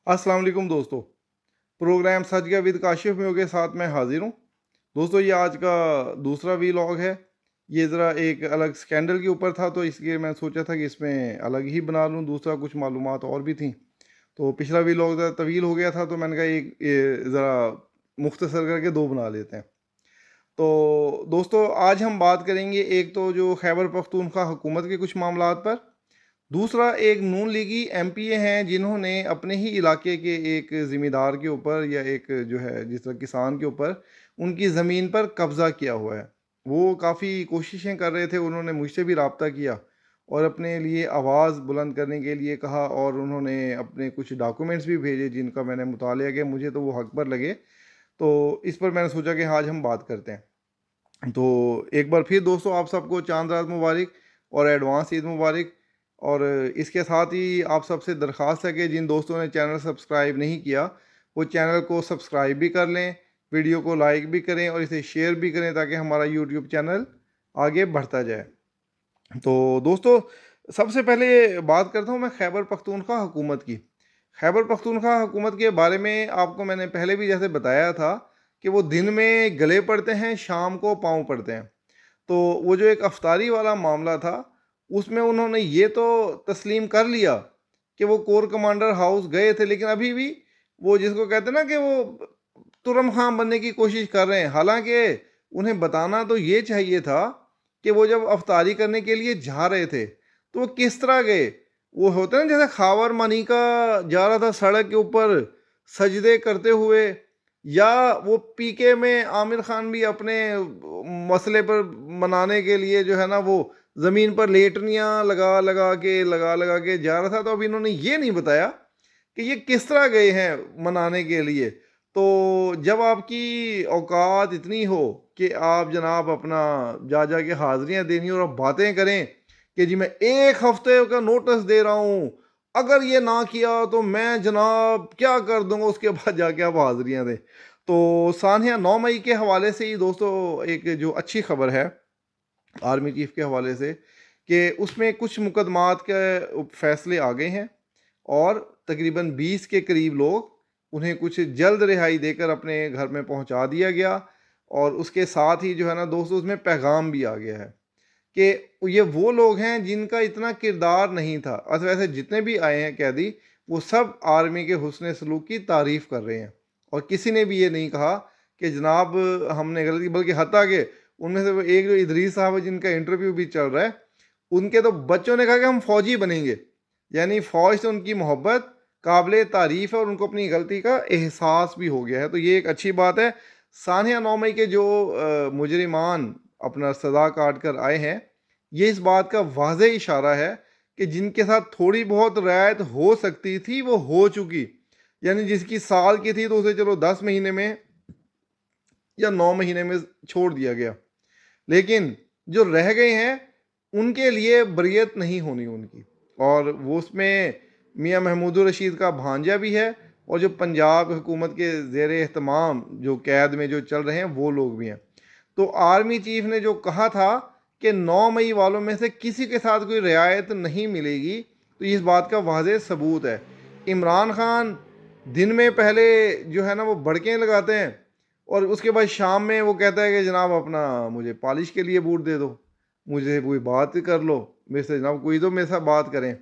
अस्सलाम वालेकुम दोस्तों। प्रोग्राम सच गया विद काशिफ में के साथ मैं हाजिर हूँ। दोस्तों ये आज का दूसरा वीलॉग है। ये ज़रा एक अलग स्कैंडल के ऊपर था, तो इसलिए मैं सोचा था कि इसमें अलग ही बना लूँ। दूसरा कुछ मालूमात और भी थी, तो पिछला वीलॉग ज़रा तवील हो गया था, तो मैंने कहा एक ज़रा मुख्तसर करके दो बना लेते हैं। तो दोस्तों आज हम बात करेंगे एक तो जो खैबर पख्तूनख्वा हुकूमत के कुछ मामलात पर, दूसरा एक नून लीगी एमपीए हैं जिन्होंने अपने ही इलाके के एक ज़िम्मेदार के ऊपर या एक जो है जिस तरह किसान के ऊपर उनकी ज़मीन पर कब्ज़ा किया हुआ है। वो काफ़ी कोशिशें कर रहे थे, उन्होंने मुझसे भी रब्ता किया और अपने लिए आवाज़ बुलंद करने के लिए कहा, और उन्होंने अपने कुछ डॉक्यूमेंट्स भी भेजे जिनका मैंने मुतालिया किया। मुझे तो वो हक पर लगे, तो इस पर मैंने सोचा कि आज हम बात करते हैं। तो एक बार फिर दोस्तों आप सबको चांद रात मुबारक और एडवांस ईद मुबारक। और इसके साथ ही आप सबसे दरख्वास्त है कि जिन दोस्तों ने चैनल सब्सक्राइब नहीं किया वो चैनल को सब्सक्राइब भी कर लें, वीडियो को लाइक भी करें और इसे शेयर भी करें ताकि हमारा यूट्यूब चैनल आगे बढ़ता जाए। तो दोस्तों सबसे पहले बात करता हूँ मैं खैबर पख्तूनख्वा हुकूमत की। खैबर पख्तूनख्वा हुकूमत के बारे में आपको मैंने पहले भी जैसे बताया था कि वो दिन में गले पड़ते हैं, शाम को पाँव पड़ते हैं। तो वो जो एक अफ्तारी वाला मामला था, उसमें उन्होंने ये तो तस्लीम कर लिया कि वो कोर कमांडर हाउस गए थे, लेकिन अभी भी वो जिसको कहते हैं ना कि वो तुरम खां बनने की कोशिश कर रहे हैं। हालांकि उन्हें बताना तो ये चाहिए था कि वो जब अफ्तारी करने के लिए जा रहे थे तो वो किस तरह गए। वो होता है ना जैसे खावर मानी का जा रहा था सड़क के ऊपर सजदे करते हुए, या वो पीके में आमिर खान भी अपने मसले पर मनाने के लिए जो है ना वो ज़मीन पर लेटनियाँ लगा लगा के जा रहा था। तो अब इन्होंने ये नहीं बताया कि ये किस तरह गए हैं मनाने के लिए। तो जब आपकी औकात इतनी हो कि आप जनाब अपना जा जा के हाज़िरियाँ देनी और आप बातें करें कि जी मैं 1 हफ़्ते का नोटिस दे रहा हूँ, अगर ये ना किया तो मैं जनाब क्या कर दूँगा, उसके बाद जाके आप हाज़िरियाँ दें। तो सानिया 9 मई के हवाले से ही दोस्तों एक जो अच्छी खबर है आर्मी चीफ के हवाले से कि उसमें कुछ मुकदमात के फैसले आ गए हैं और तकरीबन 20 के करीब लोग उन्हें कुछ जल्द रिहाई देकर अपने घर में पहुंचा दिया गया। और उसके साथ ही जो है ना दोस्तों उसमें पैगाम भी आ गया है कि ये वो लोग हैं जिनका इतना किरदार नहीं था। वैसे जितने भी आए हैं कैदी वो सब आर्मी के हुस्न सलूक की तारीफ़ कर रहे हैं और किसी ने भी ये नहीं कहा कि जनाब हमने गलती की, बल्कि हत्ता के उनमें से वो एक जो इदरीस साहब है जिनका इंटरव्यू भी चल रहा है, उनके तो बच्चों ने कहा कि हम फ़ौजी बनेंगे। यानी फ़ौज से उनकी मोहब्बत काबिल तारीफ़ है और उनको अपनी गलती का एहसास भी हो गया है, तो ये एक अच्छी बात है। सानिया 9 मई के जो मुजरिमान अपना सज़ा काट कर आए हैं, ये इस बात का वाज़ेह इशारा है कि जिनके साथ थोड़ी बहुत रियायत हो सकती थी वो हो चुकी। यानी जिसकी साल की थी तो उसे चलो 10 महीने में या 9 महीने में छोड़ दिया गया, लेकिन जो रह गए हैं उनके लिए बरियत नहीं होनी उनकी। और वो उसमें मियाँ महमूदुर रशीद का भांजा भी है और जो पंजाब हुकूमत के ज़ेर एहतमाम जो कैद में जो चल रहे हैं वो लोग भी हैं। तो आर्मी चीफ ने जो कहा था कि 9 मई वालों में से किसी के साथ कोई रियायत नहीं मिलेगी, तो इस बात का वाज़ेह सबूत है। इमरान खान दिन में पहले जो है ना वो बड़कें लगाते हैं और उसके बाद शाम में वो कहता है कि जनाब अपना मुझे पॉलिश के लिए बूट दे दो, मुझे कोई बात कर लो मेरे से, जनाब कोई तो मेरे साथ बात करें।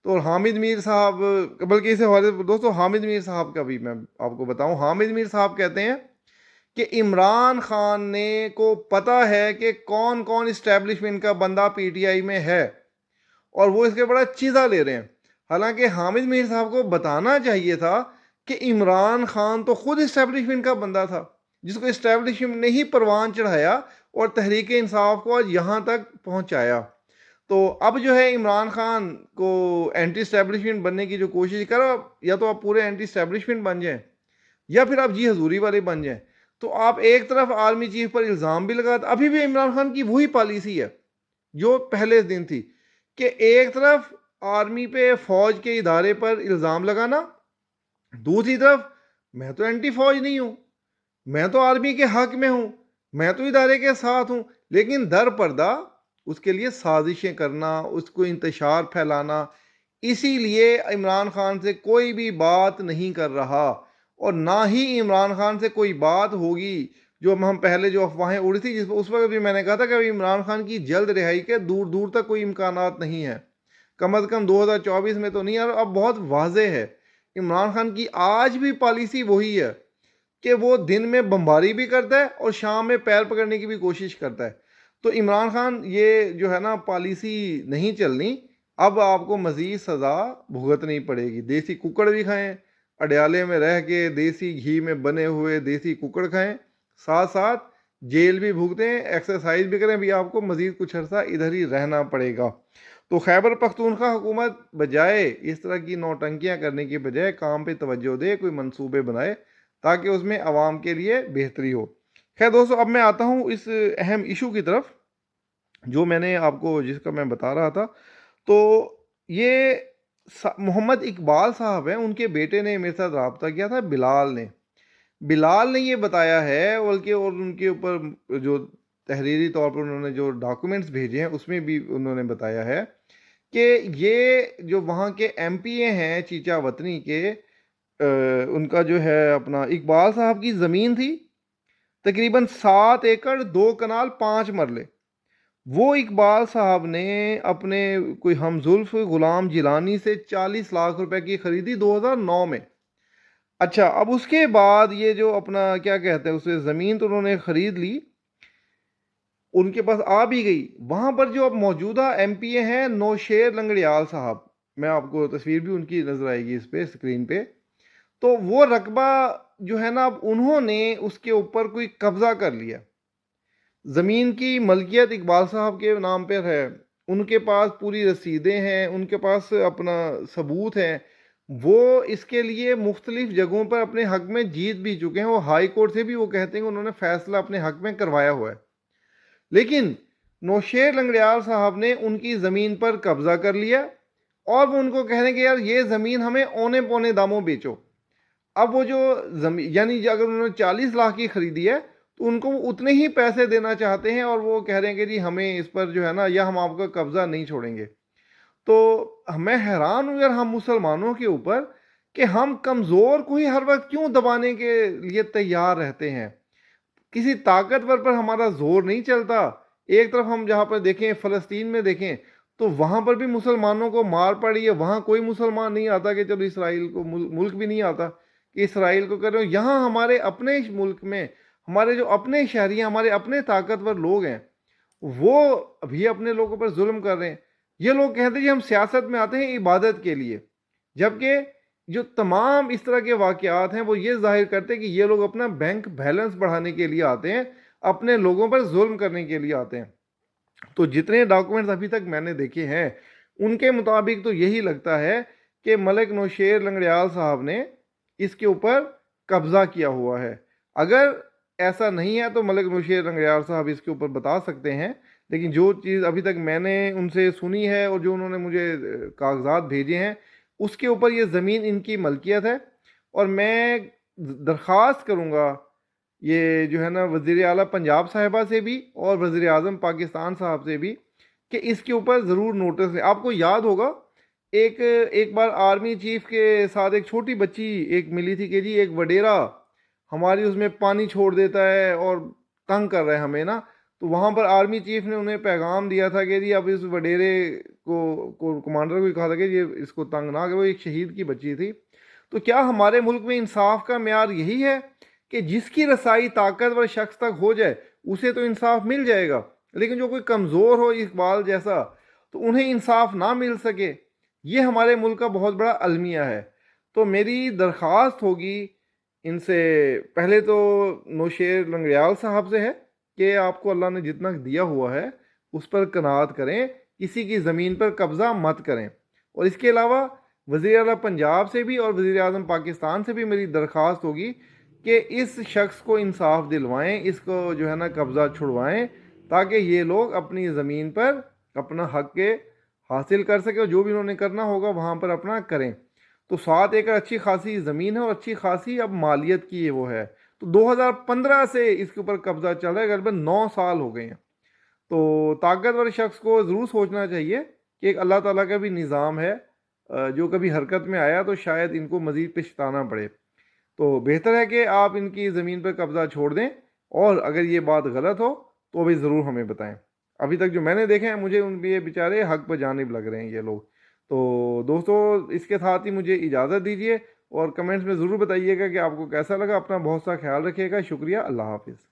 तो और हामिद मीर साहब, बल्कि इस हवाले से दोस्तों हामिद मीर साहब का भी मैं आपको बताऊं, हामिद मीर साहब कहते हैं कि इमरान खान ने को पता है कि कौन कौन इस्टेब्लिशमेंट का बंदा पीटीआई में है और वो इसके बड़ा चीज़ा ले रहे हैं। हालांकि हामिद मीर साहब को बताना चाहिए था कि इमरान खान तो खुद इस्टेब्लिशमेंट का बंदा था जिसको इस्टेब्लिशमेंट ने ही परवान चढ़ाया और तहरीक इंसाफ को आज यहाँ तक पहुँचाया। तो अब जो है इमरान खान को एंटी इस्टेब्लिशमेंट बनने की जो कोशिश करो, या तो आप पूरे एंटी इस्टेब्लिशमेंट बन जाएं या फिर आप जी हजूरी वाले बन जाएं। तो आप एक तरफ आर्मी चीफ पर इल्ज़ाम भी लगाते, अभी भी इमरान खान की वही पॉलिसी है जो पहले दिन थी कि एक तरफ आर्मी पे फौज के इदारे पर इल्ज़ाम लगाना, दूसरी तरफ मैं तो एंटी फौज नहीं हूँ, मैं तो आर्मी के हक में हूँ, मैं तो इदारे के साथ हूँ, लेकिन दर पर्दा उसके लिए साजिशें करना, उसको इंतशार फैलाना, اسی لیے عمران خان سے کوئی بھی بات نہیں کر رہا، اور نہ ہی عمران خان سے کوئی بات ہوگی۔ جو ہم پہلے جو افواہیں اڑی تھی، جس اس وقت بھی میں نے کہا تھا کہ عمران خان کی جلد رہائی کے دور دور تک کوئی امکانات نہیں ہیں، کم از کم 2024 میں تو نہیں۔ اور اب بہت واضح ہے عمران خان کی آج بھی پالیسی وہی ہے کہ وہ دن میں بمباری بھی کرتا ہے اور شام میں پیر پکڑنے کی بھی کوشش کرتا ہے۔ تو عمران خان یہ جو ہے نا پالیسی نہیں چلنی، اب آپ کو مزید سزا بھگتنی پڑے گی۔ دیسی ککڑ بھی کھائیں، اڈیالے میں رہ کے دیسی گھی میں بنے ہوئے دیسی ککڑ کھائیں، ساتھ ساتھ جیل بھی بھگتیں، ایکسرسائز بھی کریں، بھی آپ کو مزید کچھ عرصہ ادھر ہی رہنا پڑے گا۔ تو خیبر پختونخوا حکومت بجائے اس طرح کی نوٹنکیاں کرنے کی بجائے کام پہ توجہ دے، کوئی منصوبے بنائے تاکہ اس میں عوام کے لیے بہتری ہو۔ خیر دوستو، اب میں آتا ہوں اس اہم ایشو کی طرف جو میں نے آپ کو جس کا میں بتا رہا تھا۔ تو یہ محمد اقبال صاحب ہیں، ان کے بیٹے نے میرے ساتھ رابطہ کیا تھا، بلال نے یہ بتایا ہے، بلکہ اور ان کے اوپر جو تحریری طور پر انہوں نے جو ڈاکومنٹس بھیجے ہیں اس میں بھی انہوں نے بتایا ہے کہ یہ جو وہاں کے ایم پی اے ہیں چیچا وطنی کے، ان کا جو ہے اپنا اقبال صاحب کی زمین تھی تقریباً 7 ایکڑ 2 کنال 5 مرلے، وہ اقبال صاحب نے اپنے کوئی ہم زلف غلام جیلانی سے 40 لاکھ روپے کی خریدی 2009 میں۔ اچھا، اب اس کے بعد یہ جو اپنا کیا کہتے ہیں اسے زمین تو انہوں نے خرید لی، ان کے پاس آ بھی گئی۔ وہاں پر جو اب موجودہ ایم پی اے ہیں نوشیر لنگڑیال صاحب، میں آپ کو تصویر بھی ان کی نظر آئے گی اس پہ اسکرین پہ، تو وہ رقبہ جو ہے نا اب انہوں نے اس کے اوپر کوئی قبضہ کر لیا۔ زمین کی ملکیت اقبال صاحب کے نام پر ہے، ان کے پاس پوری رسیدیں ہیں، ان کے پاس اپنا ثبوت ہیں، وہ اس کے لیے مختلف جگہوں پر اپنے حق میں جیت بھی چکے ہیں۔ وہ ہائی کورٹ سے بھی وہ کہتے ہیں کہ انہوں نے فیصلہ اپنے حق میں کروایا ہوا ہے، لیکن نوشیر لنگڑیال صاحب نے ان کی زمین پر قبضہ کر لیا، اور وہ ان کو کہہ رہے ہیں کہ یار یہ زمین ہمیں اونے پونے داموں بیچو۔ اب وہ جو زمین یعنی اگر انہوں نے 40 لاکھ کی خریدی ہے تو ان کو وہ اتنے ہی پیسے دینا چاہتے ہیں، اور وہ کہہ رہے ہیں کہ جی ہمیں اس پر جو ہے نا، یا ہم آپ کا قبضہ نہیں چھوڑیں گے۔ تو میں حیران ہوں یار ہم مسلمانوں کے اوپر کہ ہم کمزور کو ہی ہر وقت کیوں دبانے کے لیے تیار رہتے ہیں، کسی طاقتور پر ہمارا زور نہیں چلتا۔ ایک طرف ہم جہاں پر دیکھیں فلسطین میں دیکھیں تو وہاں پر بھی مسلمانوں کو مار پڑی ہے، وہاں کوئی مسلمان نہیں آتا کہ چلو اسرائیل کو ملک بھی نہیں آتا کہ اسرائیل کو کر رہے ہو۔ یہاں ہمارے اپنے ملک میں ہمارے جو اپنے شہری ہیں، ہمارے اپنے طاقتور لوگ ہیں، وہ بھی اپنے لوگوں پر ظلم کر رہے ہیں۔ یہ لوگ کہتے ہیں کہ ہم سیاست میں آتے ہیں عبادت کے لیے، جبکہ جو تمام اس طرح کے واقعات ہیں وہ یہ ظاہر کرتے ہیں کہ یہ لوگ اپنا بینک بیلنس بڑھانے کے لیے آتے ہیں، اپنے لوگوں پر ظلم کرنے کے لیے آتے ہیں۔ تو جتنے ڈاکومنٹس ابھی تک میں نے دیکھے ہیں ان کے مطابق تو یہی لگتا ہے کہ ملک نوشیر لنگڑیال صاحب نے اس کے اوپر قبضہ کیا ہوا ہے۔ اگر ایسا نہیں ہے تو ملک نوشیر لنگڑیال صاحب اس کے اوپر بتا سکتے ہیں، لیکن جو چیز ابھی تک میں نے ان سے سنی ہے اور جو انہوں نے مجھے کاغذات بھیجے ہیں اس کے اوپر یہ زمین ان کی ملکیت ہے۔ اور میں درخواست کروں گا یہ جو ہے نا وزیر اعلیٰ پنجاب صاحبہ سے بھی اور وزیر اعظم پاکستان صاحب سے بھی کہ اس کے اوپر ضرور نوٹس لیں۔ آپ کو یاد ہوگا ایک بار آرمی چیف کے ساتھ ایک چھوٹی بچی ایک ملی تھی کہ جی ایک وڈیرا ہماری اس میں پانی چھوڑ دیتا ہے اور تنگ کر رہا ہے ہمیں نا، تو وہاں پر آرمی چیف نے انہیں پیغام دیا تھا کہ جی اب اس وڈیرے کو کمانڈر کو کہا تھا کہ یہ اس کو تنگ نہ، کہ وہ ایک شہید کی بچی تھی۔ تو کیا ہمارے ملک میں انصاف کا معیار یہی ہے کہ جس کی رسائی طاقتور شخص تک ہو جائے اسے تو انصاف مل جائے گا، لیکن جو کوئی کمزور ہو اقبال جیسا تو انہیں انصاف نہ مل سکے؟ یہ ہمارے ملک کا بہت بڑا المیہ ہے۔ تو میری درخواست ہوگی ان سے، پہلے تو نوشیر لنگڑیال صاحب سے ہے کہ آپ کو اللہ نے جتنا دیا ہوا ہے اس پر قناعت کریں، کسی کی زمین پر قبضہ مت کریں۔ اور اس کے علاوہ وزیر اعلیٰ پنجاب سے بھی اور وزیر اعظم پاکستان سے بھی میری درخواست ہوگی کہ اس شخص کو انصاف دلوائیں، اس کو جو ہے نا قبضہ چھڑوائیں، تاکہ یہ لوگ اپنی زمین پر اپنا حق کے حاصل کر سکیں، اور جو بھی انہوں نے کرنا ہوگا وہاں پر اپنا کریں۔ تو 7 ایکڑ اچھی خاصی زمین ہے اور اچھی خاصی اب مالیت کی وہ ہے۔ تو 2015 سے اس کے اوپر قبضہ چل رہا ہے، غالباً 9 سال ہو گئے ہیں۔ تو طاقتور شخص کو ضرور سوچنا چاہیے کہ ایک اللہ تعالیٰ کا بھی نظام ہے، जो कभी हरकत में आया तो शायद इनको मज़ीद पछताना पड़े। तो बेहतर है कि आप इनकी ज़मीन पर कब्ज़ा छोड़ दें, और अगर ये बात गलत हो तो भी ज़रूर हमें बताएं। अभी तक जो मैंने देखे हैं, मुझे उन ये बेचारे हक पर जानिब लग रहे हैं ये लोग। तो दोस्तों, इसके साथ ही मुझे इजाज़त दीजिए, और कमेंट्स में ज़रूर बताइएगा कि आपको कैसा लगा। अपना बहुत सा ख्याल रखिएगा। शुक्रिया। अल्लाह हाफ़िज़।